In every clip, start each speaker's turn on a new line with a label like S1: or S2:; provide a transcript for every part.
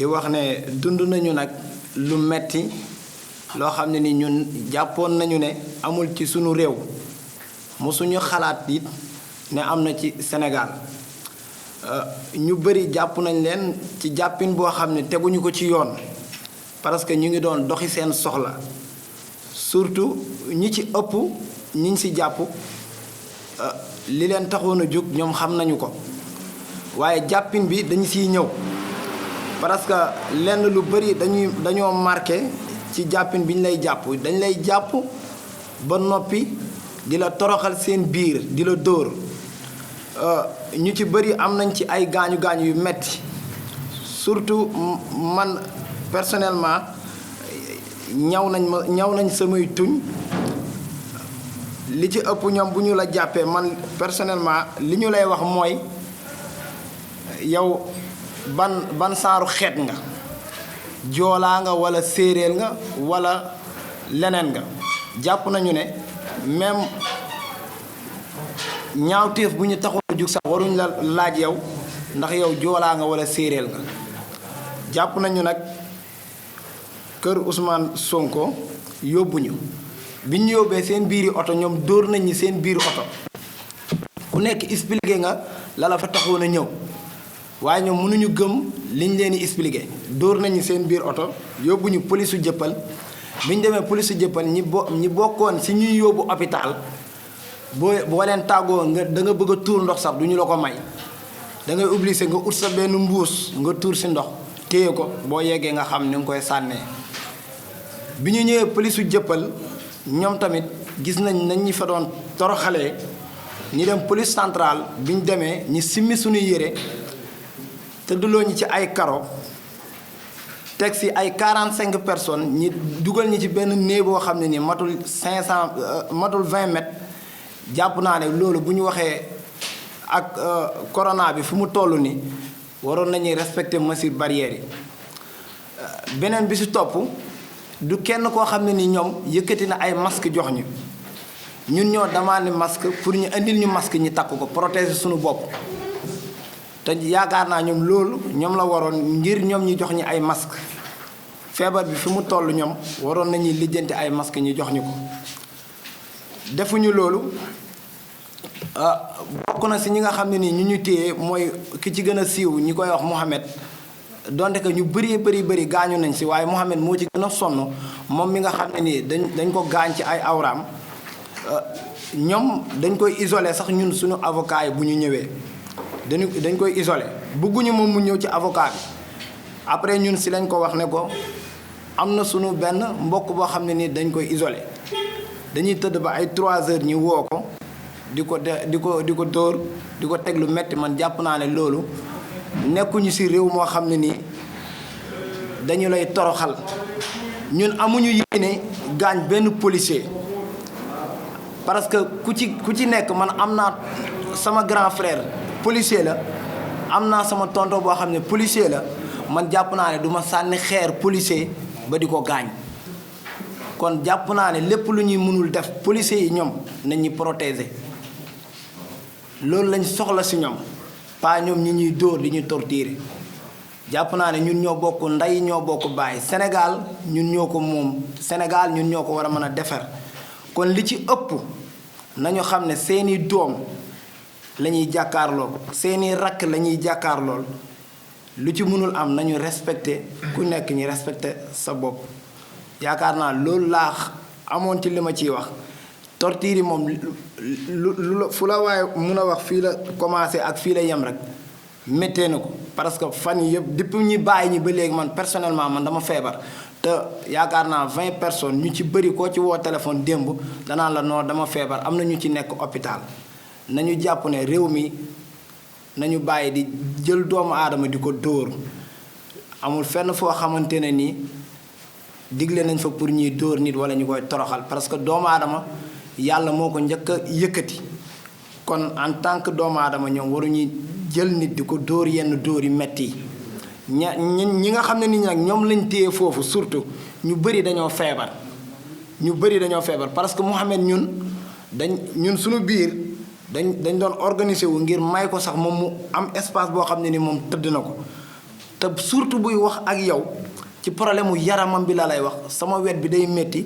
S1: di wax ne dund nañu nag lu metti loo xam ne ni ñun jàppoon nañu ne amul ci sunu réew mosuñu xalaat it ne am na ci Sénégal ñu bëri jàpp nañ leen ci jàppin boo xam ne teguñu ko ci yoon parce que ñu ngi doon doxi seen soxla surtout ñi ci ëpp ñiñ ci jàpp li leen taxoon a jóg ñoom xam nañu ko waaye jàppin bi dañu siy ñëw parce que lenn lu bëri dañoo marqué ci jàppin bi ñu lay jàpp dañ lay jàpp ba noppi di la toroxal seen biir di la dóor ñu ci bëri am nañ ci ay gaañu gaañu yu metti surtout man personnellement ñaw nañ samay tuñ li ci ëpp ñoom bu ñu la jàppee man personnellement li ñu lay wax mooy yow ban saaru xeet nga joolaa nga walla séeréer nga walla leneen nga jàpp nañu ne même ñaawteef bu ñu taxoon a jug sax waruñ la laaj yow ndax yow joolaa nga walla séeréer nga jàpp nañu nag kër Ousmane Sonko yóbbuñu bi ñu yóbbee seen biiri oto ñoom dóor nañ ñi seen biiri oto ku nekk expliqué nga la la fa taxoon a ñëw waaye ñoom mënuñu gëm liñ leen di expliqué dóor nañu seen biir oto yóbbuñu polisu jëppal bi ñu demee polisu jëppal ñi bokkoon si ñuy yóbbu hôpital boo leen tàggoo nga da nga bëgg a tuur ndox sax duñu la ko may da ngay obligé nga ut sa benn mbuus nga tuur si ndox téye ko boo yeggee nga xam ni nga koy sànnee bi ñu ñëwee polisu jëppal ñoom tamit gis nañ ñi fa doon toroxalee ñi dem police centrale bi ñu demee ñi simmi suñuy yére tëddaloo ñi ci ay karo teg si ay 45 personnes ñi dugal ñi ci benn néeg boo xam ne ni matul 20 mètres jàpp naa ne loolu bu ñu waxee ak corona bi fu mu toll ni waroon nañuy respecter mesures barrières yi beneen bi si topp du kenn koo xam ne ni ñoom yëkkati na ay masque jox ñu ñun ñoo demandé masque pour ñu indil ñu masque ñi takk ko protéger suñu bopp te yaakaar naa ñoom loolu ñoom la waroon ngir ñoom ñi jox ñu ay masque feebar bi fi mu toll ñoom waroon nañuy lijjanti ay masque ñu jox ñu ko defuñu loolu bokk na si ñi nga xam ne nii ñu téye mooy ki ci gën a siiw ñi koy wax Mohamed donte que ñu bëri gaañu nañ si waaye Mohamed moo ci gën a sonn moom mi nga xam ne nii dañ ko gaañ ci ay awraam ñoom dañ koy isolé sax ñun suñu avocat yi bu ñu ñëwee dañ koy isolé bëgguñu moom mu ñëw ci avocat bi après ñun si lañ ko wax ne ko am na suñu benn mbokk boo xam ne nii dañ koy isolé dañuy tëdd ba ay 3 heures ñu woo ko di ko dóor di ko teg lu metti man jàpp naa ne loolu nekkuñu ci réew moo xam ne nii dañu lay toroxal ñun amuñu yéene gaañ benn policier parce que ku ci nekk man am naa sama grand frère policier la am naa sama tonton boo xam ne policier la man jàpp naa ne du ma sànni xeer policier ba di ko gaañ kon jàpp naa ne lépp lu ñuy mënul def policiers yi ñoom nañ ñu protéger loolu lañ soxla ci ñoom pas ñoom ñi ñuy dóor di ñu torturer jàpp naa ne ñun ñoo bokk ndey ñoo bokk baay Sénégal ñun ñoo ko moom Sénégal ñun ñoo ko war a mën a defar kon li ci ëpp nañu xam ne seeni doom la ñuy jàkkaarloo seeni rakk la ñuy jàkkaarlool lu ci mënul am nañu respecté ku nekk ñi respecté sa bopp yaakaar naa loolu laa amoon ci li ma ciy wax torture yi moom fu la waaye mun a wax fii la commencé ak fii la yem rek méttee na ko parce que fan yi yëpp depuis ñi bàyyi ñi ba léegi man personnellement man dama feebar te yaakaar naa 20 personnes ñu ci bëri koo ci woo téléphone démb danaan la non dama feebar am na ñu ci nekk hôpital nañu jàpp ne réew mi nañu bàyyi di jël doomu aadama di ko dóor amul fenn foo xamante ne nii digle nañ fa pour ñuy dóor nit wala ñu koy toroxal parce que doomu aadama yàlla moo ko njëkk a yëkkati kon en tant que doomu aadama ñoom waruñuy jël nit di ko dóor yenn dóor yu metti yi ñi nga xam ne nit ñi nag ñoom lañ téye foofu surtout ñu bëri dañoo feebar parce que Mouhamed ñun suñu biir dañ doon organiser wu ngir may ko sax moom mu am espace boo xam ne ni moom tëdd na ko te surtout buy wax ak yow ci problème mu yaramam bi la lay wax sama wet bi day métti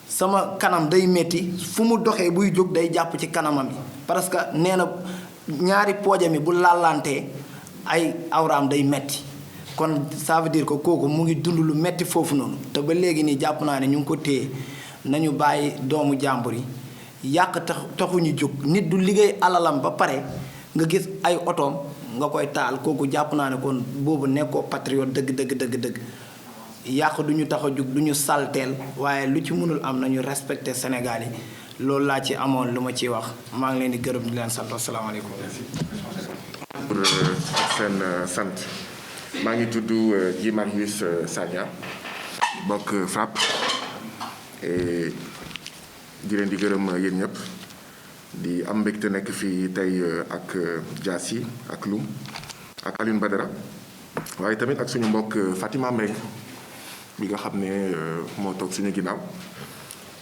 S1: sama kanam day métti fu mu doxee buy jóg day jàpp ci kanamam yi parce que nee na ñaari pooja mi bu laalantee ay awraam day metti kon ça veut dire que kooku mu ngi dund lu metti foofu noonu te ba léegi nii jàpp naa ne ñu ngi ko téye nañu bàyyi doomu jàmbur yi yàq taxuñu jóg nit du liggéey alalam ba pare nga gis ay otoom nga koy taal kooku jàpp naa ne kon boobu nekkoo patriote dëgg yàq du ñu tax a jóg du ñu salteel waaye lu ci mënul am nañu respecté Sénégal yi loolu laa ci amoon lu ma ciy wax maa ngi leen di gërëm di leen sant asalaamaaleykum.
S2: pour seen sant maa ngi tudd Guy Marius Sagna bokk FRAPP et di leen di gërëm yéen ñëpp di am mbégte nekk fii tey ak Diassi ak Loum ak Alioune Badara waaye tamit ak suñu mbokk Fatima Mbengue bi nga xam ne moo toog suñu ginnaaw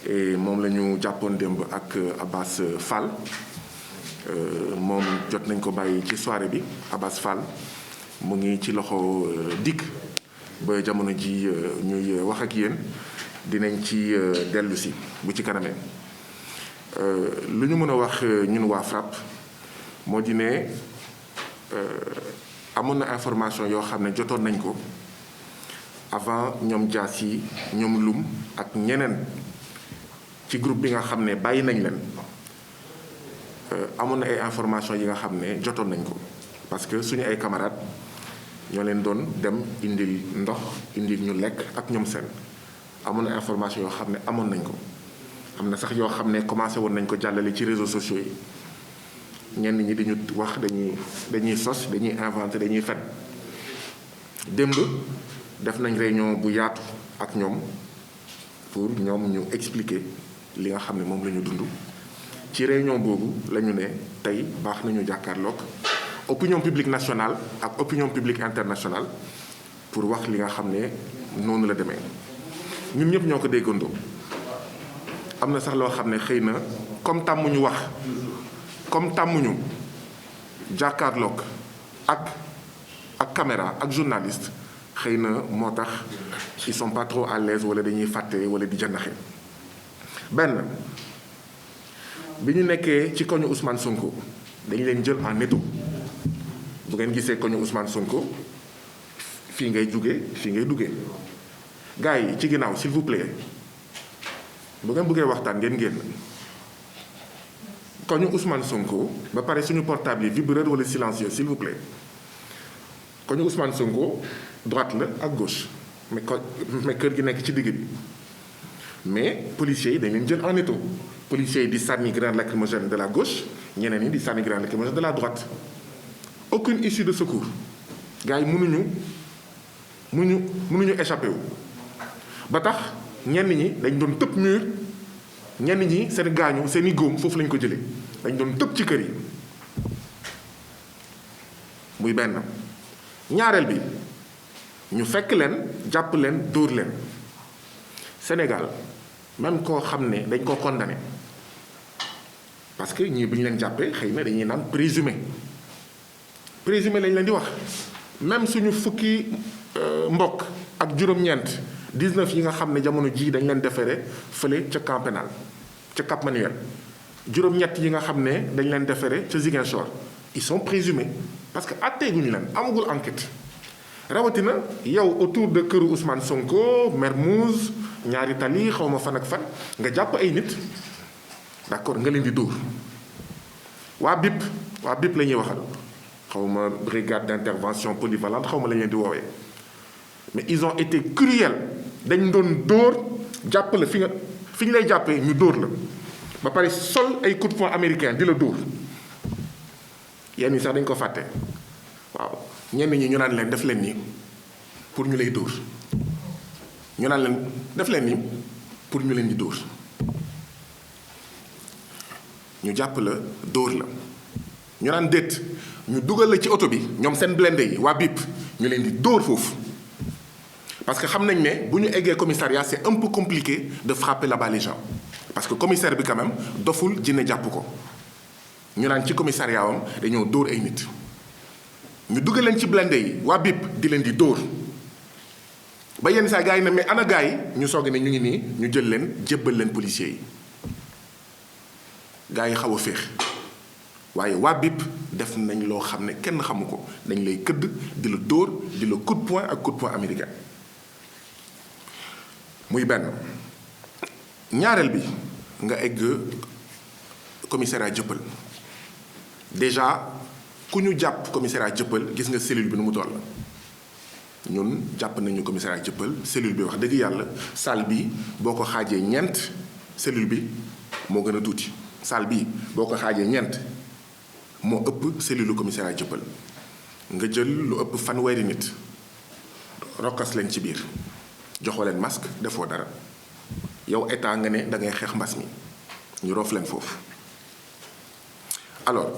S2: et moom la ñu jàppoon démb ak Abbas Fall moom jot nañ ko bàyyi ci soirée bi Abbas Fall mu ngi ci loxo dikk ba jamono ji ñuy wax ak yéen dinañ ci dellu si bu ci kanamee lu ñu mën a wax ñun waa FRAPP moo di ne amoon na information yoo xam ne jotoon nañ ko avant ñoom Diassi ñoom Loum ak ñeneen ci groupe bi nga xam ne bàyyi nañ leen amoon na ay information yi nga xam ne jotoon nañ ko parce que suñu ay camarades ñoo leen doon dem indil ndox indil ñu lekk ak ñoom seen amoon na information yoo xam ne amoon nañ ko am na sax yoo xam ne commencé woon nañ ko jàllale ci réseaux sociaux yi ñenn ñi dañu wax dañuy sos dañuy inventé dañuy fen démb def nañ réunion bu yaatu ak ñoom pour ñoom ñu expliquer li nga xam ne moom la ñu dund ci réunion boobu la ñu ne tey baax nañu jàkkaarloog opinion publique nationale ak opinion publique internationale pour wax li nga xam ne noonu la demee ñun ñëpp ñoo ko déggandoo am na sax loo xam ne xëy na comme tàmmuñu wax comme tàmmuñu jàkkaarloog ak caméra ak journaliste xëy na moo tax ils sont pas trop à l'aise wala dañuy fàtte wala di jëndaxe benn bi ñu nekkee ci koñu Ousmane Sonko dañu leen jël en étau bu ngeen gisee koñu Ousmane Sonko fii ngay jugee fii ngay duggee gars yi ci ginnaaw s'il vous plaît bu ngeen bëggee waxtaan ngeen génn koñu Ousmane Sonko ba pare suñu portable yi vibreur wala silencieux s'il vous plaît koñu Ousmane Sonko droite la ak gauche mais kër gi nekk ci digg bi mais policiers yi dañ leen jël en étau policiers yi di sànni grenade lacrymogène de la gauche ñeneen ñi di sànni grenade lacrymogène de la droite aucune issue de secours gars yi mënuñu échappé wu ba tax ñenn ñi dañ doon tëb mur ñenn ñi seen gaañu seen i góom foofu lañ ko jëlee dañ doon tëb ci kër yi muy benn ñaareel bi ñu fekk leen jàpp leen dóor leen Sénégal même koo xam ne dañ ko condamné parce que ñii bu ñu leen jàppee xëy na dañuy naan présumé lañ leen di wax même suñu fukki mbokk ak juróom-ñeent 19 yi nga xam ne jamono jii dañ leen defere fële ca camp pénal ca Cap Manuel juróom-ñett yi nga xam ne dañ leen defere ca Ziguinchor ils sont présumés parce que atteeguñu leen amagul enquête rawatina yow autour de këru Ousmane Sonko Mermoz ñaari tali xaw ma fan ak fan nga jàpp ay nit d'accord nga leen di dóor waa BIP la ñuy waxal xaw ma brigade d'intervention polyvalente xaw ma la leen di woowee mais ils ont été cruels dañ doon dóor jàpp la fi ñu lay jàppee ñu dóor la ba pare sol ay coup de poing américain di la dóor yenn yi sax dañ ko fàtte waaw ñenn ñi ñu naan leen def leen nii pour ñu lay dóor ñu naan leen def leen nii pour ñu leen di dóor ñu jàpp la dóor la ñu naan déet ñu dugal la ci oto bi ñoom seen blindé yi waa BIP ñu leen di dóor foofu parce que xam nañ ne bu ñu eggee commissariat c'est un peu compliqué de frapper là-bas les gens parce que commissaire bi quand même doful jinne jàpp ko ñu naan ci commissariat am dañoo dóor ay nit ñu dugal leen ci blindé yi waa BIP di leen di dóor ba yenn saa gars yi ne mais ana gars yi ñu soog ne ñu ngi nii ñu jël leen jébbal leen policiers yi gars yi xaw a féex waaye waa BIP def nañ loo xam ne kenn xamu ko dañ lay këdd di la dóor di la coup de poing ak coup de poing américain muy benn ñaareel bi nga egg commissariat Jëppal déjà ku ñu jàpp commissariat Jëppal gis nga cellule bi nu mu toll ñun jàpp nañu commissariat Jëppal cellule bi wax dëgg yàlla salle bi boo ko xaajee ñeent cellule bi moo gën a tuuti salle bi boo ko xaajee ñeent moo ëpp cellule commissariat Jëppal nga jël lu ëpp fanweeri nit rokkas leen ci biir joxoo leen masque defoo dara yow état nga ne da ngay xeex mbas mi ñu roof leen foofu alors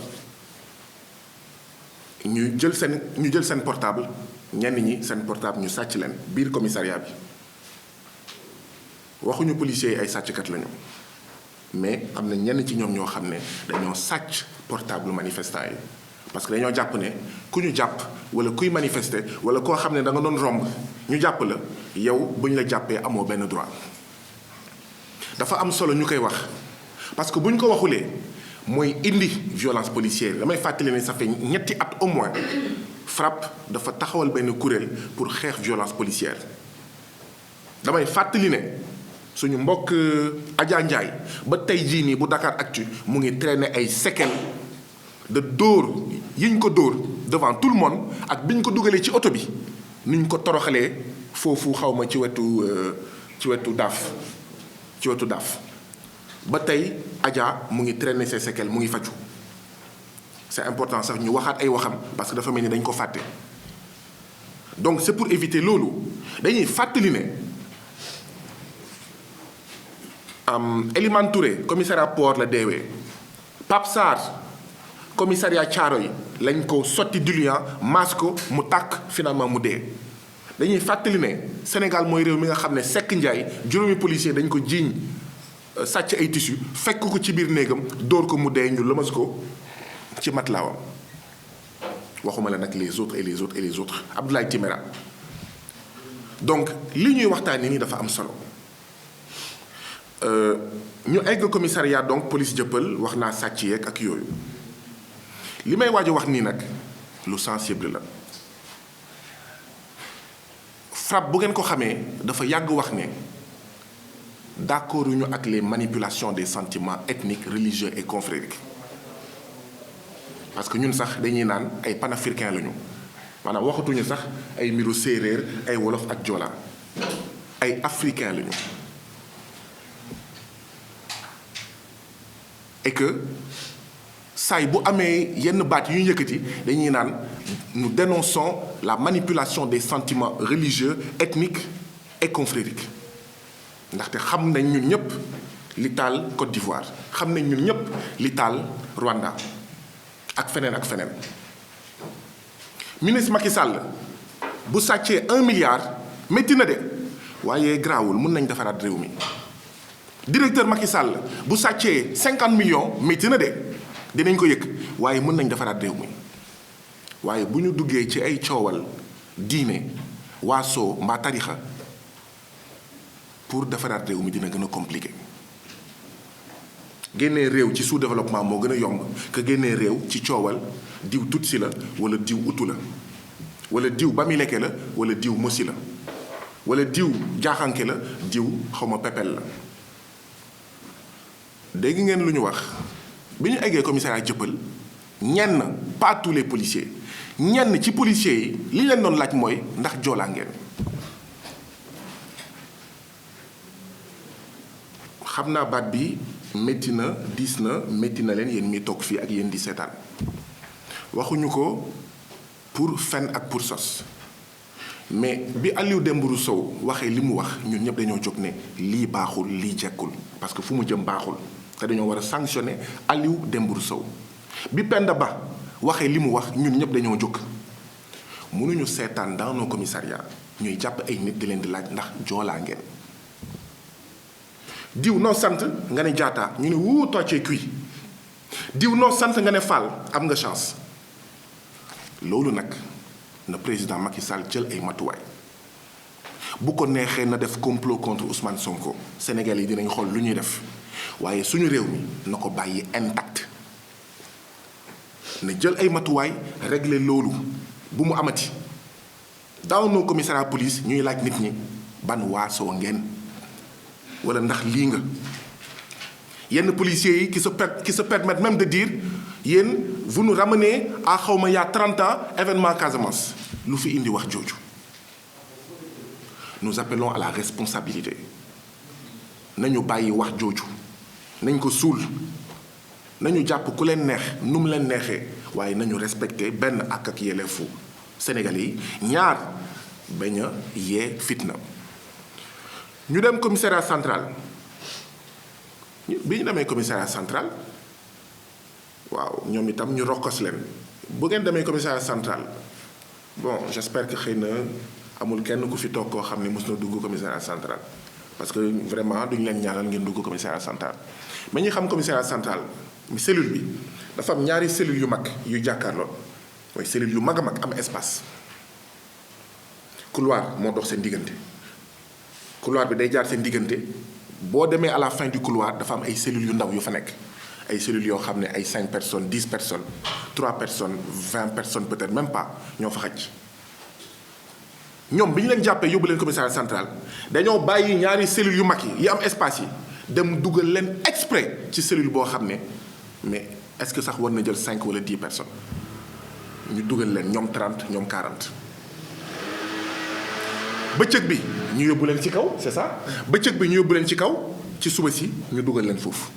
S2: ñu jël seen portable ñenn ñi seen portable ñu sàcc leen biir commissariat bi waxuñu policiers yi ay sàcckat lañu mais am na ñenn ci ñoom ñoo xam ne dañoo sàcc portable manifestant yi parce que dañoo jàpp ne ku ñu jàpp wala kuy manifester wala koo xam ne da nga doon romb ñu jàpp la yow bu ñu la jàppee amoo benn droit dafa am solo ñu koy wax parce que bu ñu ko waxulee mooy indi violence policière damay fàttali ne ça fait ñetti at au moins FRAPP dafa taxawal benn kuréel pour xeex violence policière damay fàttali ne suñu mbokk Adja Ndiaye ba tey jii nii bu Dakaractu mu ngi traîner ay séquelles de dóor yi ñu ko dóor devant tout le monde ak bi ñu ko dugalee ci oto bi ni ñu ko toroxalee foofu xaw ma ci wetu daaf ba tey Adja mu ngi traîner ses séquelles mu ngi faju c'est important sax ñu waxaat ay waxam parce que dafa mel ni dañ ko fàtte donc c'est pour éviter loolu dañuy fàttali ne Elimane Touré commissariat port la deewee Pape Sarr commissariat Thiaroye lañ ko sotti diluant maas ko mu tàkk finalement mu dee dañuy fàttali ne Sénégal mooy réew mi nga xam ne Seck Ndiaye juróomi policier dañ ko jiiñ sàcc ay tissu fekk ko ci biir néegam dóor ko mu dee ñu lëmas ko ci matlaawam waxuma la nag les autres et les autres et les autres Abdoulaye Timéra donc li ñuy waxtaanee nii dafa am solo ñu egg commissariat donc police Jëppal wax naa sàcc yeeg ak yooyu li may waaj a wax nii nag lu sensible la FRAPP bu ngeen ko xamee dafa yàgg wax ne d'accord ñu ak les manipulations des sentiments ethniques religieux et confrériques parce que ñun sax dañuy naan ay panafricains lañu maanaam waxatuñu sax ay mbiru séeréer ay wolof ak joola ay africains lañu et que saay bu amee yenn baat yu ñu yëkkati dañuy naan nous dénonçons la manipulation des sentiments religieux ethniques et confrériques ndaxte xam nañ ñun ñëpp li taal Côte d'Ivoire xam nañ ñun ñëpp li taal Rwanda ak feneen ak feneen ministre Macky Sall bu sàccee 1 milliard métti na de waaye garaawul mën nañ defaraat réew mi directeur Macky Sall bu sàccee 50 millions métti na de dinañ ko yëg waaye mën nañ defaraat réew mi waaye bu ñu duggee ci ay coowal diine waasoo mbaa tarixa pour defaraat réew mi dina gën a compliqué génnee réew ci sous-développement moo gën a yomb que génnee réew ci coowal diw tutsi la wala diw utu la wala diw bamileke la wala diw mosi la wala diw jaaxanke la diw xawma pepel la dégg ngeen lu ñu wax bi ñu eggee commissariat Jëppal ñenn pas tous les policiers ñenn ci policiers yi li leen doon laaj mooy ndax joolaa ngeen xam naa baat bi métti na diis na métti na leen yéen mi toog fii ak yéen di seetaan waxuñu ko pour fen ak pour sos mais bi Aliou Dembourou Sow waxee li mu wax ñun ñëpp dañoo jóg ne lii baaxul lii jekkul parce que fu mu jëm baaxul te dañoo war a sanctionner Aliou Dembourou Sow bi Penda Ba waxee li mu wax ñun ñëpp dañoo jóg mënuñu seetaan dans nos commissariats ñuy jàpp ay nit di leen di laaj ndax joolaa ngeen diw noo sant nga ne jaata ñu ne wuu toccee kuy diw noo sant nga ne Fall am nga chance loolu nag na président Macky Sall jël ay matuwaay bu ko neexee na def complot contre Ousmane Sonko Sénégal yi dinañ xool lu ñuy def waaye suñu réew mi na ko bàyyi intact na jël ay matuwaay régler loolu bu mu amati dans nos commissariats police ñuy laaj nit ñi ban waasoo ngeen wala ndax lii nga yenn policiers yi qui se permettent même de dire yéen vous nous ramenez à xawma y a 30 ans événement Casamance lu fi indi wax jooju. Nous appelons à la responsabilité nañu bàyyi wax jooju nañ ko suul nañu jàpp ku leen neex nu mu leen neexee waaye nañu respecté benn ak yelleefu Sénégalais yi ñaar bañ a yee fitna. ñu dem commissariat central bi ñu demee commissariat central waaw ñoom itam ñu rokkos leen bu ngeen demee commissariat central bon j'espère que xëy na amul kenn ku fi toog koo xam ne mos na dugg commissariat central parce que vraiment duñu leen ñaanal ngeen dugg commissariat central mais ñi xam commissariat central mi cellule bi dafa am ñaari cellule yu mag yu jàkkaarloo mooy cellule yu mag a mag am espace couloir moo dox seen diggante couloir bi day jaar seen diggante boo demee à la fin du couloir dafa am ay cellules yu ndaw yu fa nekk ay cellules yoo xam ne ay 5 personnes 10 personnes 3 personnes 20 personnes peut-être même pas ñoo fa xaj ñoom bi ñu leen jàppee yóbbu leen commissariat central dañoo bàyyi ñaari cellules yu mag yi am espace yi dem dugal leen exprès ci cellule boo xam ne mais est-ce que sax war na jël 5 wala 10 personnes ñu dugal leen ñoom 30 ñoom 40. bëccëg bi ñu yóbbu leen ci kaw c'est ça bëccëg bi ñu yóbbu leen ci kaw ci suba si ñu dugal leen foofu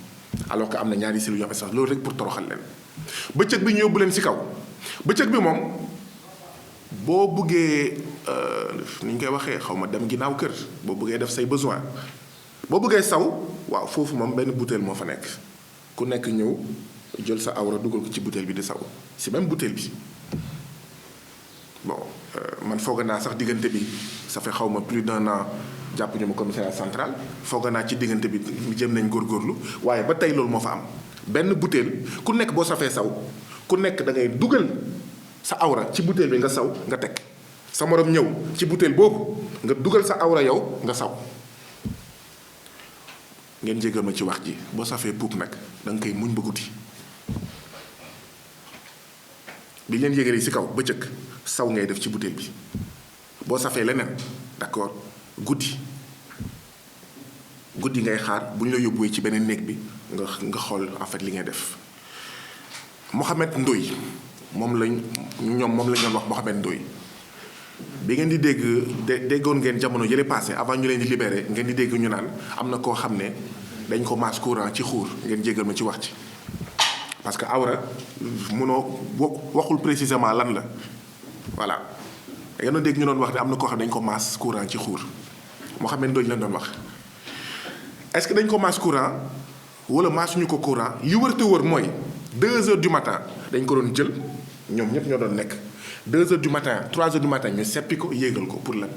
S2: alors que am na ñaari cellules yu am espace loolu rek pour toroxal leen bëccëg bi ñu yóbbu leen ci kaw bëccëg bi moom boo buggee ni ñu koy waxee xaw ma dem ginnaaw kër boo buggee def say besoin boo buggee saw waaw foofu moom benn bouteille moo fa nekk ku nekk ñëw jël sa awra dugal ko ci bouteille bi di saw si même bouteille bi bon man foog naa sax diggante bi ça fait xaw ma plus d'un an jàpp ñu ma commissariat central foog naa ci diggante bi jëm nañ góorgóorlu waaye ba tey loolu moo fa am benn bouteille ku nekk boo safee saw ku nekk da ngay dugal sa awra ci bouteille bi nga saw nga teg sa morom ñëw ci bouteille boobu nga dugal sa awra yow nga saw ngeen jégal ma ci wax ji boo safee puub nag da nga koy muñ ba guddi bi leen yégalee ci kaw bëccëg saw ngay def ci bouteille bi boo safee leneen d'accord guddi ngay xaar bu ñu la yóbbuwee ci beneen néeg bi nga xool en fait li ngay def Mohamed Ndoye moom lañ doon wax Mohamed Ndoye bi ngeen di déggoon ngeen jamono yële passé avant ñu leen di libéré ngeen di dégg ñu naan am na koo xam ne dañ ko masse courant ci xuur ngeen jégal ma ci wax ci parce que awra mënoo waxul précisément lan la voilà ngeen doon dégg ñu doon wax ne am na koo xam ne dañ ko masse courant ci xuur Mohamed Ndoye lañ doon wax est-ce que dañ ko masse courant wala masse ñu ko courant li wër te wër mooy 2 heures du matin dañ ko doon jël ñoom ñëpp ñoo doon nekk 2 heures du matin 3 heures du matin ñu seppi ko yéegal ko pour lan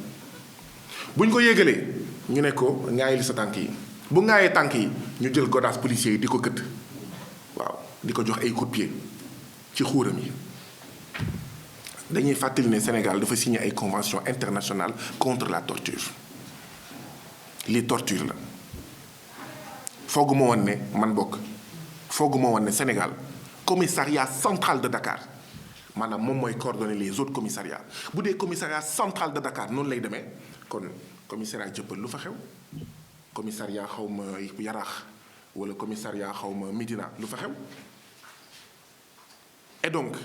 S2: bu ñu ko yéegalee ñu ne ko ŋaayil sa tànk yi bu ŋaayee tànk yi ñu jël godaas policier yi di ko gëdd waaw di ko jox ay coup de pied ci xuuram yi dañuy fàttali ne Sénégal dafa signé ay convention internationale contre la torture lii torture la fooguma woon ne man bokk fooguma woon ne Sénégal commissariat central de Dakar maanaam moom mooy coordonner les autres commissariats bu dee commissariat central de Dakar noonu lay demee kon commissariat Jëppal lu fa xew commissariat xaw ma Yaraax wala commissariat xaw ma Médina lu fa xew et donc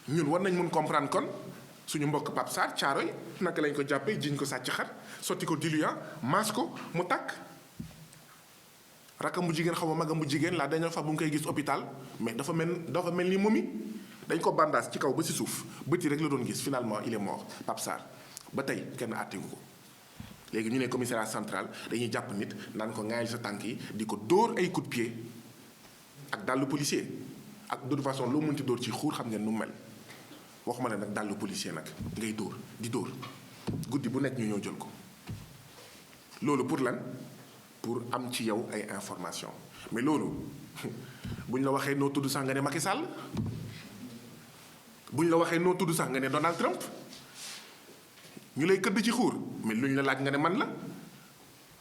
S2: ñun war nañ mun comprendre kon suñu mbokk Pape Sarr Thiaroye naka lañ ko jàppee jiñ ko sàcc xar sotti ko diluant maas ko mu tàkk rakam bu jigéen xaw ma magam bu jigéen la dernière fois bu nga koy gis hôpital mais dafa mel ni momi dañ ko bandage ci kaw ba ci suuf bëti rek la doon gis finalement il est mort Pape Sarr ba tey kenn àtteegu ko léegi ñu ne commissariat central dañuy jàpp nit naan ko ŋaayal sa tànk yi di ko dóor ay coup de pied ak dàllu policier ak de toute façon loo mënti dóor ci xuur xam ngeen nu mu mel waxuma ne nag dàllu policier nag ngay dóor di dóor guddi bu nekk ñu ñëw jël ko loolu pour lan pour am ci yow ay information mais loolu bu ñu la waxee noo tudd sax nga ne Macky Sall buñ la waxee noo tudd sax nga ne Donald Trump ñu lay këdd ci xuur mais luñ la laaj nga ne man la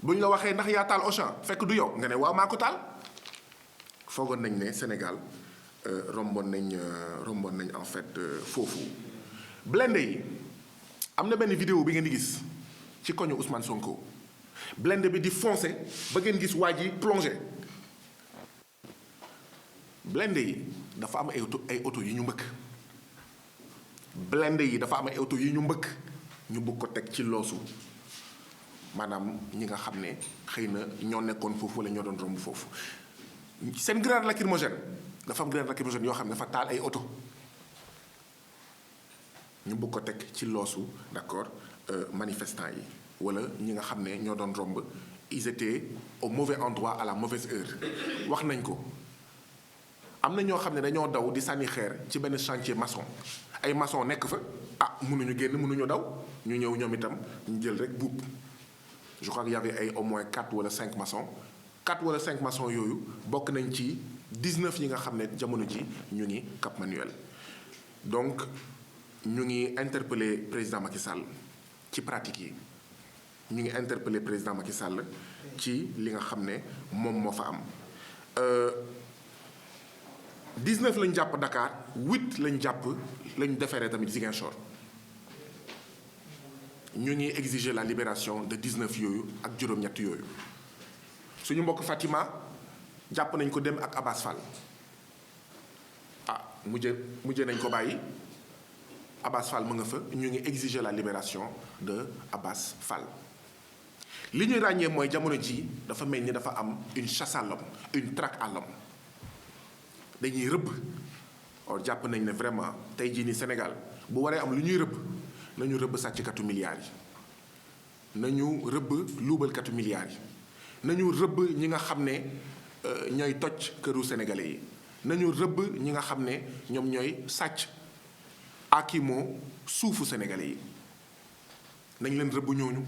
S2: buñ la waxee ndax yaa taal Auchan fekk du yow nga ne waaw maa ko taal. foogoon nañ ne Sénégal romboon nañ en fait foofu. blindé yi am na benn vidéo bi ngeen di gis ci koñu Ousmane Sonko blindé bi di foncé ba ngeen gis waa ji plongé. blindé yi dafa am ay oto yu ñu mbëkk. blindé yi dafa am ay oto yu ñu mbëkk ñu bëgg ko teg ci loosu maanaam ñi nga xam ne xëy na ñoo nekkoon foofu wala ñoo doon romb foofu. seen grenade lacrymogène dafa am grenade lacrymogène yoo xam ne dafa taal ay oto ñu bëgg ko teg ci loosu d'accord manifestants yi wala ñi nga xam ne ñoo doon romb ils étaient au mauvais endroit à la mauvaise heure. wax nañ ko am na ñoo xam ne dañoo daw di sànni xeer ci benn chantier maçon ay maçon nekk fa mënuñu génn mënuñu daw ñu ñëw ñoom itam ñu jël rek buub. je crois qu'il y avait ay au moins 4 wala 5 maçons 4 wala 5 maçons yooyu bokk nañ ci 19 yi nga xam ne jamono ji ñu ngi Cap Manuel. donc ñu ngi interpeller président Macky Sall ci pratique yi ñu ngi interpeller président Macky Sall ci li nga xam ne moom moo fa am. 19 lañ jàpp Dakar 8 lañ defeere tamit Ziguinchor. ñu ngi exiger la libération de 19 yooyu ak juróom-ñett yooyu. suñu mbokk Fatima jàpp nañ ko dem ak Abass Fall mujje nañ ko bàyyi Abass Fall mu nga fa ñu ngi exiger la libération de Abass Fall. li ñuy ràññee mooy jamono ji dafa mel ni dafa am une chasse à l'homme une traque à l'homme dañuy rëbb or jàpp nañ ne vraiment tey jii ni Sénégal bu waree am lu ñuy rëbb nañu rëbb sàcckatu milliards yi nañu rëbb luubalkatu milliards yi nañu rëbb ñi nga xam ne ñooy toj këru sénégalais yi nañu rëbb ñi nga xam ne ñoom ñooy sàcc akimoo suufu sénégalais yi nañ leen rëbb ñooñu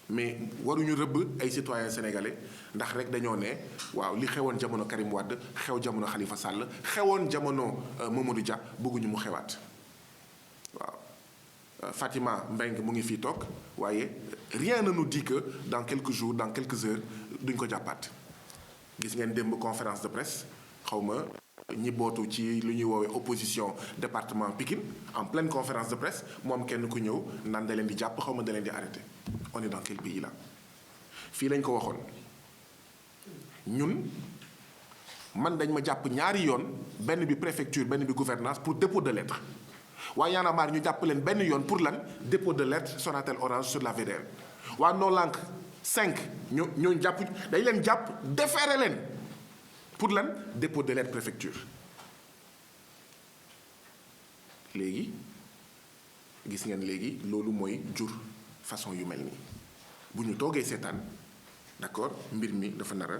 S2: mais waruñu rëbb ay citoyens sénégalais ndax rek dañoo ne waaw li xewoon jamono Karim Wade xew jamono Khalifa Sall xewoon jamono Mamadou Dia bëgguñu mu xewaat waaw. Fatima Mbengue mu ngi fii toog waaye rien ne nous dit que dans quelques jours dans quelques heures duñ ko jàppaat gis ngeen démb conférence de presse xawma ñi bootu ci lu ñuy woowee opposition département Pikine en pleine conférence de presse moom kenn ku ñëw naan da leen di jàpp xawma da leen di arrêté on est dans quel pays là. fii lañ ko waxoon ñun man dañ ma jàpp ñaari yoon benn bi préfecture benn bi gouvernance pour dépôt de lettre. waaye Y'en a marre ñu jàpp leen benn yoon pour lan dépôt de lettre Sonatel Orange sur la VDN waa No Lank 5 ñoo jàpp dañ leen jàpp déféré leen pour lan dépôt de lettre préfecture. léegi gis ngeen léegi loolu mooy jur façon yu mel nii bu ñu toogee seetaan d'accord mbir mi dafa nar a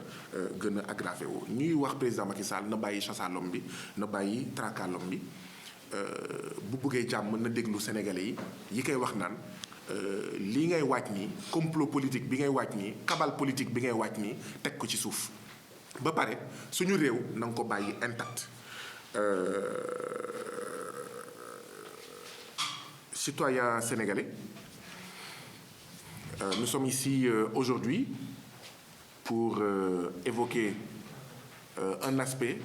S2: gën a aggravé wu ñuy wax président Macky Sall na bàyyi chasse à l'homme bi na bàyyi traque à l'homme bi. bu bëggee jàmm na déglu sénégalais yi koy wax naan lii ngay waaj nii complot politique bi ngay waaj nii cabale politique bi ngay waaj nii teg ko ci suuf ba pare suñu réew na nga ko bàyyi intact. Citoyens sénégalais, nous sommes ici aujourd'hui pour évoquer un aspect